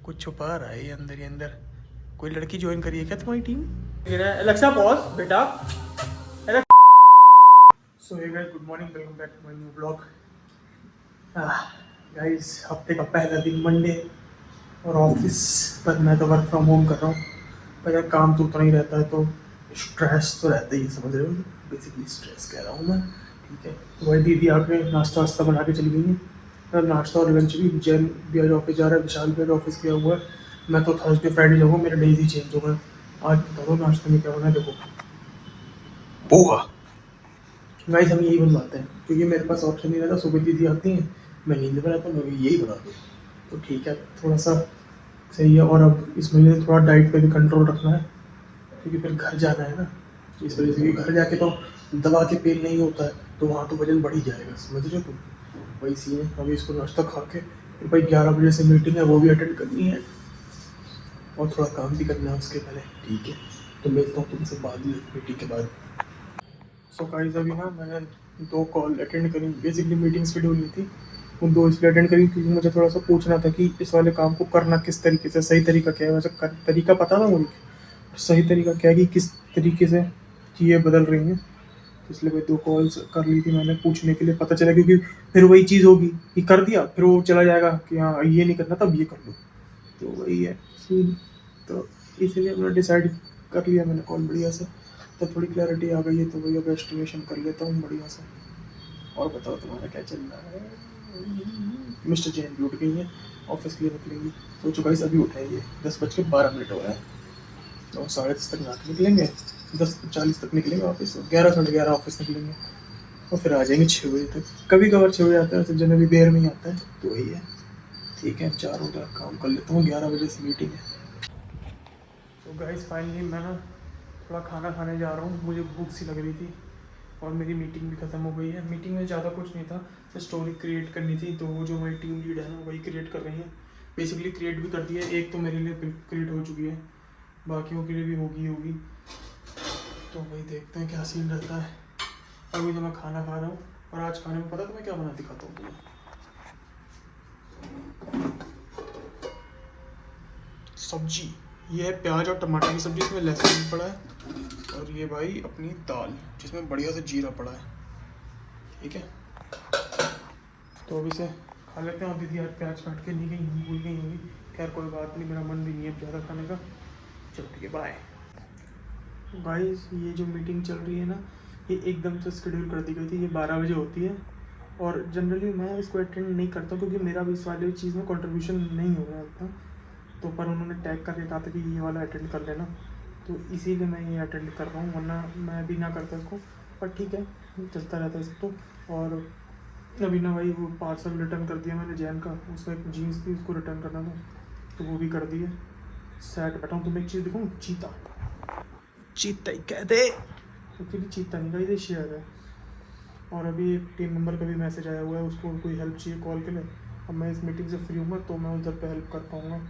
कुछ छुपा रहा है ये अंदर ही अंदर। कोई लड़की ज्वाइन करी है क्या तुम्हारी टीम? अलेक्सा पॉज बेटा। So hey guys, good morning, welcome back to my new blog. Guys, हफ्ते का पहला दिन मंडे और ऑफिस पर मैं तो वर्क फ्रॉम होम कर रहा हूँ। पर यार काम तो उतना ही रहता है, तो स्ट्रेस तो रहता ही है, समझ रहे हो? बेसिकली स्ट्रेस कह रहा हूँ मैं। ठीक है, तो वही दीदी आके नाश्ता वास्ता बना के चली गई हैं। और नाश्ता और लंच भी, जैन भी आज ऑफिस जा रहा है, विशाल भी आज ऑफिस गया हुआ है। मैं तो थर्सडे फ्राइडे जाऊँगा, मेरा डेज ही चेंज होगा। आज बता दो नाश्ते में क्या होना है। देखो, पोहा। गाइस हम यही बनवाते हैं क्योंकि मेरे पास ऑप्शन नहीं रहता। सुबह दीदी आती हैं, मैं नींद में रहता हूँ, मैं यही बना दूँ तो ठीक है, थोड़ा सा सही है। और अब इस महीने थोड़ा डाइट पे भी कंट्रोल रखना है क्योंकि फिर घर जाना है ना, इस वजह से। क्योंकि घर जाके तो दबा के पेट नहीं होता है, तो वहाँ तो वजन बढ़ ही जाएगा, समझ रहे हो तुम? वही सीन है। अभी इसको नाश्ता खा के फिर भाई 11 बजे से मीटिंग है, वो भी अटेंड करनी है और थोड़ा काम भी करना है उसके पहले। ठीक है, तो मिलता हूँ तुमसे बाद में मीटिंग के बाद। सो गाइस, अभी ना मैंने 2 कॉल अटेंड करी। बेसिकली मीटिंग शेड्यूल नहीं थी, वो 2 इसलिए अटेंड करी क्योंकि मुझे थोड़ा सा पूछना था कि इस वाले काम को करना किस तरीके से, सही तरीका क्या है। वैसे तरीका पता था मुझे, सही तरीका क्या है कि किस तरीके से चीज़ें बदल रही हैं। तो इसलिए भाई 2 कॉल्स कर ली थी मैंने पूछने के लिए। पता चला क्योंकि फिर वही चीज़ होगी कि कर दिया, फिर वो चला जाएगा कि हाँ ये नहीं करना तब ये कर लो, तो वही है सीन। तो इसीलिए मैंने डिसाइड कर लिया मैंने कॉल बढ़िया से। तो थोड़ी क्लैरिटी आ गई है, तो भैया अब एस्टिमेशन कर लेता हूँ बढ़िया से। और बताओ तुम्हारा क्या चल रहा है? मिस्टर जैन भी उठ गई हैं, ऑफिस के लिए निकलेंगी। सोचो गाइस, अभी उठे हैं ये, 10:12 हो रहा है, तो 10:30 तक नहा के निकलेंगे, 10:40 तक निकलेंगे ऑफिस, 11 साढ़े 11 ऑफिस निकलेंगे और फिर आ जाएंगे 6 बजे तक। कभी कभार 6 बजे आता है, वैसे जनरली देर में ही आता है, तो वही है। ठीक है, 4 बजे काम कर लेता हूँ, 11 बजे से मीटिंग है। तो गाइस फाइनली मैं ना थोड़ा खाना खाने जा रहा हूँ, मुझे भूख सी लग रही थी और मेरी मीटिंग भी ख़त्म हो गई है। मीटिंग में ज़्यादा कुछ नहीं था, तो स्टोरी क्रिएट करनी थी, तो वो जो मेरी टीम लीड है ना वही क्रिएट कर रही है। बेसिकली क्रिएट भी कर दी है, एक तो मेरे लिए क्रिएट हो चुकी है, बाकियों के लिए भी होगी। तो वही देखते हैं क्या सीन रहता है। अभी तो मैं खाना खा रहा हूँ, और आज खाने में पता तुम्हें क्या बना दिखाता हूँ तुम्हें। सब्जी ये है प्याज और टमाटर की सब्जी, इसमें लहसुन भी पड़ा है, और ये भाई अपनी दाल जिसमें बढ़िया से जीरा पड़ा है। ठीक है, तो अभी से खा लेते हैं। और दीदी आज प्याज काट के नहीं गई, भूल गई होंगी। खैर कोई बात नहीं, मेरा मन भी नहीं है अब ज़्यादा खाने का। चलो ठीक है, बाय। गाइस, ये जो मीटिंग चल रही है ना, ये एकदम से शेड्यूल कर दी गई थी। ये 12 बजे होती है, और जनरली मैं इसको अटेंड नहीं करता क्योंकि मेरा भी इस वाली चीज़ में कंट्रीब्यूशन नहीं हो रहा था। तो पर उन्होंने टैग करके कहा था कि ये वाला अटेंड कर लेना, तो इसीलिए मैं ये अटेंड कर रहा हूँ, वरना मैं भी ना करता इसको। पर ठीक है, चलता रहता है सब तो। और अभी ना भाई वो पार्सल रिटर्न कर दिया मैंने जैन का, उसमें एक जीन्स थी उसको रिटर्न करना था, तो वो भी कर दिए। सेट बैठा हूँ। तुम्हें एक चीज़ दिखाऊँ, चीता चीता ही कह दे, एक्चुअली चीता नहीं, का शेयर है। और अभी एक टीम मेंबर का भी मैसेज आया हुआ है, उसको कोई हेल्प चाहिए कॉल के लिए। अब मैं इस मीटिंग से फ्री हूँ तो मैं उधर पे हेल्प कर पाऊँगा।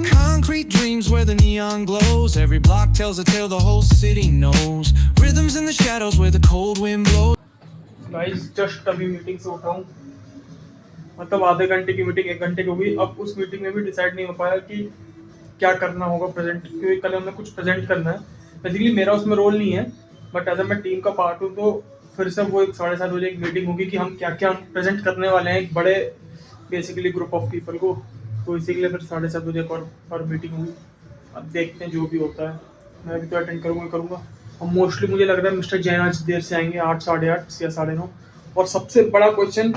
Concrete dreams where the neon glows. Every block tells a tale the whole city knows. Rhythms in the shadows where the cold wind blows. Guys just अभी मीटिंग से उठा हूँ, मतलब आधे घंटे की मीटिंग 1 घंटे की हो गई। अब उस मीटिंग में भी डिसाइड नहीं हो पाया कि क्या करना होगा प्रेजेंट, क्योंकि कल हमें कुछ प्रेजेंट करना है। बेसिकली मेरा उसमें रोल नहीं है, बट एज मैं टीम का पार्ट हूँ, तो फिर से वो 7:30 बजे एक मीटिंग होगी कि हम क्या क्या प्रेजेंट करने वाले हैं एक बड़े बेसिकली ग्रुप ऑफ पीपल को। तो इसी के लिए फिर 7:30 बजे एक और मीटिंग हुई। अब देखते हैं जो भी होता है, मैं भी तो अटेंड करूँगा। और मोस्टली मुझे लग रहा है मिस्टर जैन आज देर से आएंगे, 8, साढ़े 8 या 9:30। और सबसे बड़ा क्वेश्चन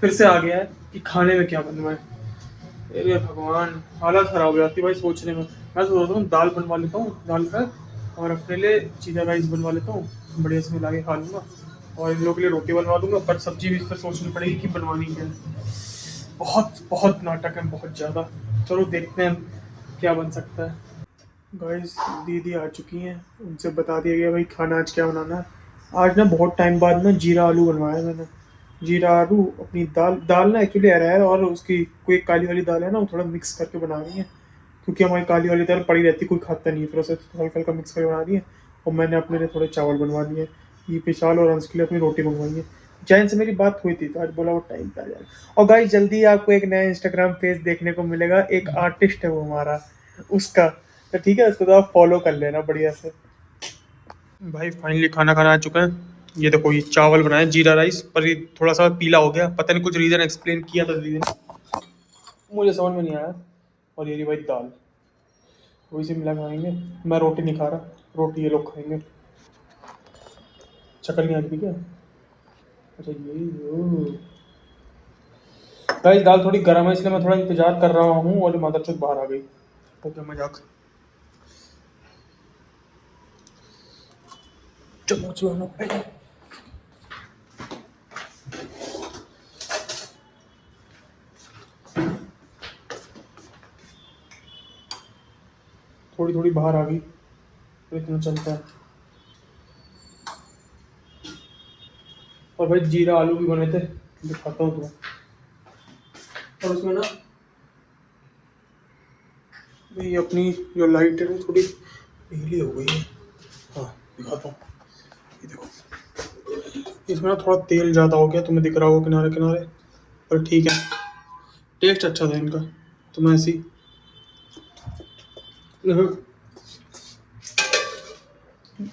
फिर से आ गया है कि खाने में क्या बनवाएं। अरे भगवान, हालत खराब हो जाती है भाई सोचने में। मैं सोच रहा हूँ दाल बनवा लेता हूँ, दाल फ्राई, और अपने लिए जीरा राइस बनवा लेता हूँ, बढ़िया से मिला के खा लूँगा। और इन लोगों के लिए रोटी बनवा दूंगा, पर सब्जी भी फिर सोचनी पड़ेगी कि बनवानी क्या है। बहुत बहुत नाटक है, बहुत ज़्यादा। चलो देखते हैं क्या बन सकता है। गाइस दीदी आ चुकी हैं, उनसे बता दिया गया भाई खाना आज क्या बनाना है। आज ना बहुत टाइम बाद ना जीरा आलू बनवाया मैंने। जीरा आलू, अपनी दाल दाल ना एक्चुअली अरहर और उसकी कोई काली वाली दाल है ना, वो थोड़ा मिक्स करके बना रही है क्योंकि हमारी काली वाली दाल पड़ी रहती, कोई खाता नहीं है, फिर उसे हल्का हल्का मिक्स करके बना दिए। और मैंने अपने लिए थोड़े चावल बनवा लिए। ये विशाल और अंश के लिए अपनी रोटी मंगवाई है। जैन से मेरी बात हुई थी तो आज बोला वो टाइम पे आ जाएगा। और गाइस जल्दी आपको एक नया इंस्टाग्राम पेज देखने को मिलेगा, एक आर्टिस्ट है वो हमारा, उसका, तो ठीक है, उसको तो आप फॉलो कर लेना बढ़िया से। भाई फाइनली खाना खाना आ चुका है। ये देखो, ये चावल बनाए जीरा राइस, पर ये थोड़ा सा पीला हो गया, पता नहीं कुछ रीज़न एक्सप्लेन किया था दीदी ने, मुझे समझ में नहीं आया। और ये रही भाई दाल, वही से मिला खाएंगे। मैं रोटी नहीं खा रहा, रोटी ये लोग खाएंगे। शक्ल नहीं आती क्या? अच्छा ये गाइस दाल थोड़ी गर्म है, इसलिए मैं थोड़ा इंतजार कर रहा हूँ। और मदरचोद बाहर आ गई। ओके मजाक। चम्मच लो ना। थोड़ी थोड़ी बाहर आ गई, तो इतना चलता है। और भाई जीरा आलू भी बने थे, दिखाता हूँ तुम्हें। और उसमें ना ये अपनी जो लाइट है वो थोड़ी ढीली हो गई है। हाँ दिखाता हूँ, ये देखो, इसमें ना थोड़ा तेल ज़्यादा हो गया, तुम्हें दिख रहा होगा किनारे किनारे, पर ठीक है, टेस्ट अच्छा था इनका। तो मैं ऐसी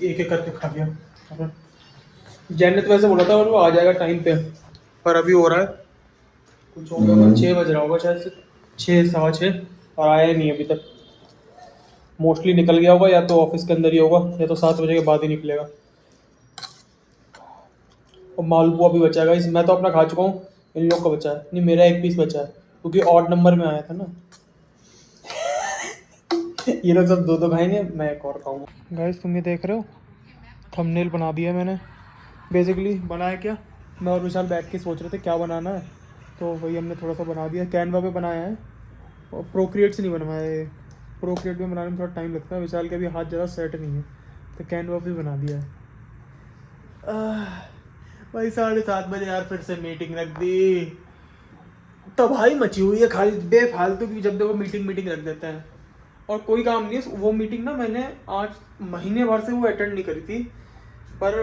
एक एक करके खा लिया। जैन ने तो वैसे बोला था और वो आ जाएगा टाइम पे, पर अभी हो रहा है कुछ हो गया, 6 बज रहा होगा शायद से, 6 सवा 6, और आया ही नहीं अभी तक। मोस्टली निकल गया होगा, या तो ऑफिस के अंदर ही होगा, या तो 7 बजे के बाद ही निकलेगा। और मालपुआ भी बचा है गाइस, मैं तो अपना खा चुका हूँ, इन लोग का बचा है नहीं, मेरा एक पीस बचा है, क्योंकि ऑड नंबर में आया था ना। ये लोग सब दो खाएंगे, मैं एक और खाऊंगा। गाइस तुम ये देख रहे हो, थंबनेल बना दिया मैंने। बेसिकली बनाया क्या, मैं और विशाल बैठ के सोच रहे थे क्या बनाना है, तो वही हमने थोड़ा सा बना दिया। कैनवा पे बनाया है, और प्रोक्रिएट से नहीं बनवाया है। प्रोक्रिएट में बनाने में थोड़ा टाइम लगता है, विशाल के भी हाथ ज़्यादा सेट नहीं है, तो कैनवा पे बना दिया है। भाई 7:30 बजे यार फिर से मीटिंग रख दी, तबाही मची हुई है खाली बेफालतू की। जब देखो मीटिंग रख देते हैं, और कोई काम नहीं है। वो मीटिंग ना मैंने आज महीने भर से वो अटेंड नहीं करी थी, पर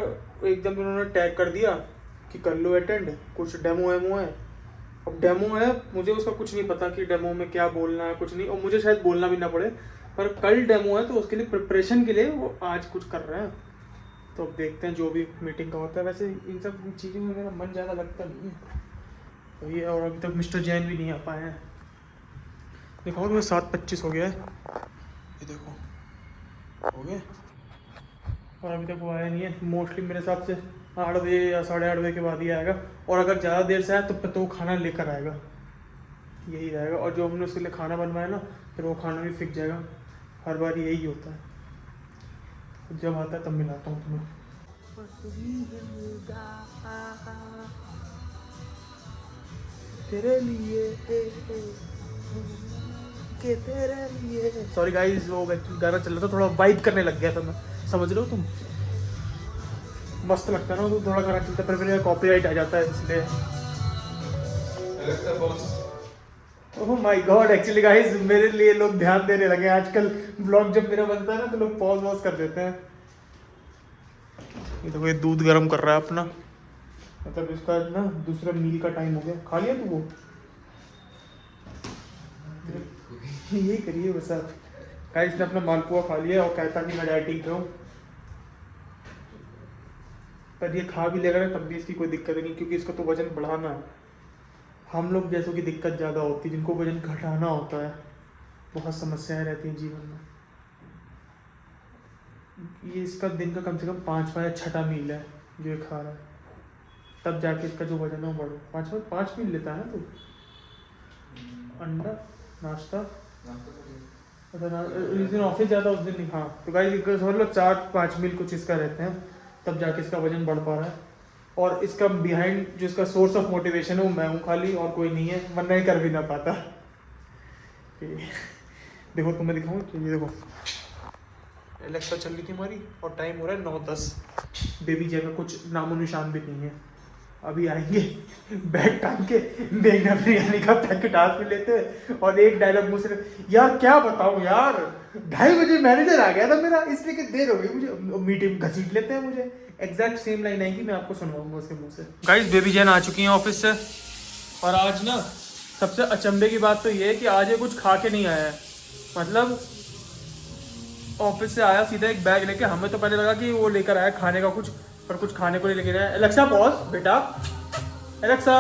एकदम उन्होंने टैग कर दिया कि कर लो अटेंड, कुछ डेमो है। अब डेमो है, मुझे उसका कुछ नहीं पता कि डेमो में क्या बोलना है, कुछ नहीं, और मुझे शायद बोलना भी ना पड़े, पर कल डेमो है तो उसके लिए प्रिपरेशन के लिए वो आज कुछ कर रहे हैं। तो अब देखते हैं जो भी मीटिंग का होता है। वैसे इन सब चीज़ों में मेरा मन ज़्यादा लगता नहीं है तो ये, और अभी तक मिस्टर जैन भी नहीं आ पाए हैं। देखो तो 7:25 हो गया है, ये देखो हो गया, और अभी तक वो आया नहीं है। मोस्टली मेरे हिसाब से 8 बजे या 8:30 के बाद ही आएगा, और अगर ज़्यादा देर से आए तो वो खाना लेकर आएगा, यही रहेगा। और जो हमने उसके लिए खाना बनवाया ना, फिर वो खाना भी फिक जाएगा। हर बार यही होता है, जब आता है तब मिलाता हूँ तुम्हें। तेरे लिए के तेरे लिए, सॉरी गाइस, वो गाना चल रहा था, थोड़ा वाइब करने लग गया था मैं, समझ रहे हो तुम। मस्त लगता है ना तो थोड़ा गाना चलता है, पर फिर कॉपीराइट आ जाता है इसलिए। Oh my God, actually guys मेरे लिए लोग ध्यान देने लगे आजकल। ब्लॉग जब मेरा बनता है ना तो लोग पॉज कर देते हैं। ये तो ये दूध गर्म कर रहा है अपना, मतलब इसका ना दूसरा मील का टाइम हो गया। खा लिया तू वो? ये करिए बस आप। गाइस ने अपना मालपुआ खा लिया और कहता कि मैं डाइटिंग पे हूँ, पर ये खा भी लेगा ना तब भी इसकी कोई दिक्कत नहीं, क्योंकि इसको तो वजन बढ़ाना है। हम लोग जैसों की दिक्कत ज़्यादा होती है, जिनको वजन घटाना होता है, बहुत समस्याएं रहती हैं जीवन में। ये इसका दिन का कम से कम 5वां या 6ठा मील है जो ये खा रहा है, तब जाके इसका जो वजन है वो बढ़ो। 5 मील लेता है ना तू? अंडा नाश्ता, जिस दिन ऑफिस जाता है उस दिन नहीं। हाँ तो गाइस समझ लो 4-5 मील कुछ इसका रहते हैं, तब जाके इसका वजन बढ़ पा रहा है। और इसका बिहाइंड जो इसका सोर्स ऑफ मोटिवेशन है वो मैं हूँ खाली, और कोई नहीं है, वरना ही कर भी ना पाता। देखो तुम्हें दिखाऊँ तो ये देखो, एलेक्सा चल रही थी हमारी, और टाइम हो रहा है 9:10। बेबी जय का कुछ नामो निशान भी नहीं है। अभी आएंगे बैग टांग के, देखना बिरयानी का पैकेट हाथ में लेते हैं और एक डायलॉग मुझसे, यार क्या बताऊं यार, 2:30 बजे मैनेजर आ गया था मेरा, इसलिए कि देर हो गई मुझे, मीटिंग घसीट लेते हैं मुझे। एग्जैक्ट सेम लाइन आएगी, मैं आपको सुनवाऊंगा उसके मुंह से। गाइस बेबी जैन आ चुकी हैं ऑफिस से, और आज ना सबसे अचंभे की बात तो ये है कि आज ये कुछ खा के नहीं आया है। मतलब ऑफिस से आया सीधा एक बैग लेके, हमें तो पहले लगा कि वो लेकर आया खाने का कुछ, पर कुछ खाने को नहीं लेके आया। एलेक्सा पॉज बेटा, एलेक्सा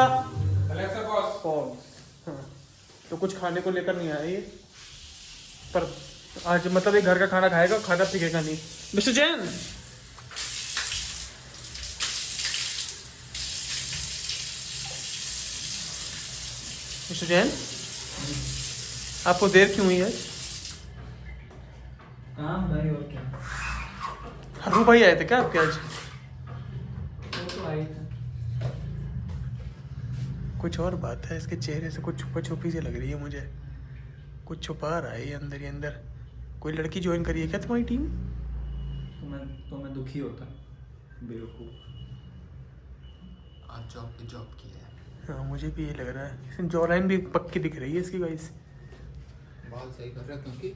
पॉज। हाँ, तो कुछ खाने को लेकर नहीं आया ये, पर आज मतलब ये घर का खाना खाएगा, खाना पीकेगा नहीं। मिस्टर जैन, मिस्टर जैन, आपको देर क्यों हुई है? काम भाई, और क्या। हरू भाई आए थे क्या आपके आज? वो तो आई था। कुछ और बात है, इसके चेहरे से कुछ छुपा छुपी सी लग रही है मुझे, कुछ छुपा रहा है ये अंदर ही अंदर। कोई लड़की ज्वाइन करी है क्या तुम्हारी टीम? तो मैं दुखी होता, बेवकूफ। आज जॉब किया है। हाँ मुझे भी ये लग रहा है, इसमें जॉ लाइन भी पक्की दिख रही है इसकी गाइस। बाल सही कर रहा है क्योंकि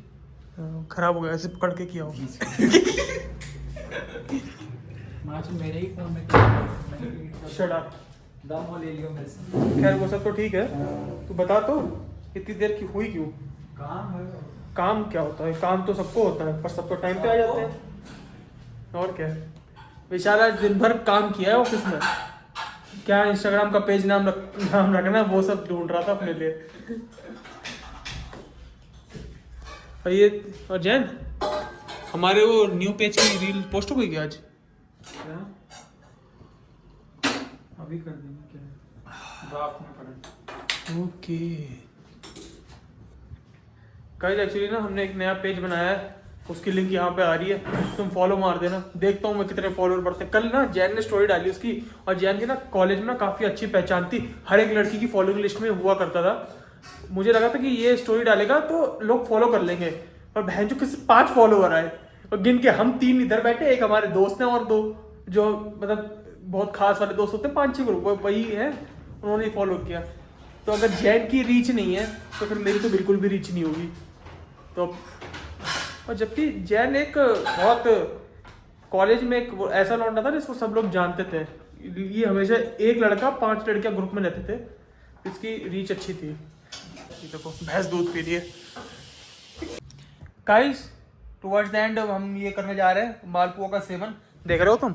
खराब हो गया, ऐसे पकड़ के किया हो। माच मेरे ही फोन में Shut up. दम वो ले लियो मेरे से। खैर वो सब तो ठीक है, तू बता तो इतनी देर की हुई क्यों? काम है। काम क्या होता है? काम तो सबको होता है, पर सब तो टाइम पे आ जाते हैं। और क्या, विशाल आज दिन भर काम किया है ऑफिस में, क्या इंस्टाग्राम का पेज नाम रखना वो सब ढूंढ रहा था अपने लिए। और ये, और जैन हमारे वो न्यू पेज की रील पोस्ट हो गई क्या आज? क्या? अभी कर देंगे, क्या ड्राफ्ट में पड़ा। ओके गाइस, एक्चुअली ना हमने एक नया पेज बनाया है, उसकी लिंक यहाँ पे आ रही है, तुम फॉलो मार देना। देखता हूँ मैं कितने फॉलोअर बढ़ते हैं। कल ना जैन ने स्टोरी डाली उसकी, और जैन की ना कॉलेज में ना काफ़ी अच्छी पहचान थी, हर एक लड़की की फॉलोइंग लिस्ट में हुआ करता था। मुझे लगा था कि ये स्टोरी डालेगा तो लोग फॉलो कर लेंगे, पर बहन जो किसी 5 फॉलोअर आए, और गिन के हम 3 इधर बैठे, एक हमारे दोस्त हैं और 2 जो मतलब बहुत खास वाले दोस्त होते हैं, 5-6 ग्रुप वही है, उन्होंने फॉलो किया। तो अगर जैन की रीच नहीं है तो फिर मेरी तो बिल्कुल भी रीच नहीं होगी। तो और जबकि जैन एक बहुत कॉलेज में एक ऐसा लौंडा था जिसको सब लोग जानते थे, ये हमेशा एक लड़का 5 लड़कियां ग्रुप में रहते थे, इसकी रीच अच्छी थी। ये देखो भैंस दूध पी रही है। गाइस टुवर्ड्स द एंड हम ये करने जा रहे हैं मालपुआ का सेवन, देख रहे हो तुम?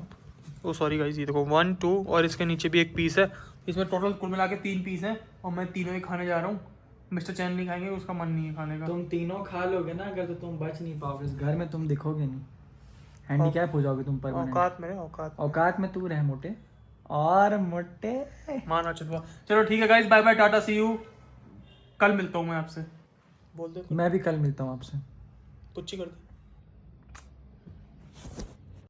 ओ सॉरी गाइस, ये देखो 1 2 और इसके नीचे भी एक पीस है, इसमें टोटल कुल मिला के 3 पीस हैं, और मैं तीनों ही खाने जा रहा हूँ। मिस्टर चैन नहीं खाएंगे, उसका मन नहीं है खाने का। तुम तीनों खा लोगे ना अगर, तो तुम बच नहीं पाओगे इस घर में, तुम दिखोगे नहीं, हैंडीकैप हो जाओगे तुम पर। औकात मेरे औकात औकात में तू रह मोटे, और मोटे माना चुदवा। चलो ठीक है guys, bye bye, tata, see you. कल मिलता हूँ मैं आपसे। बोल दे मैं भी कल मिलता हूँ आपसे। कुछ ही कर दे।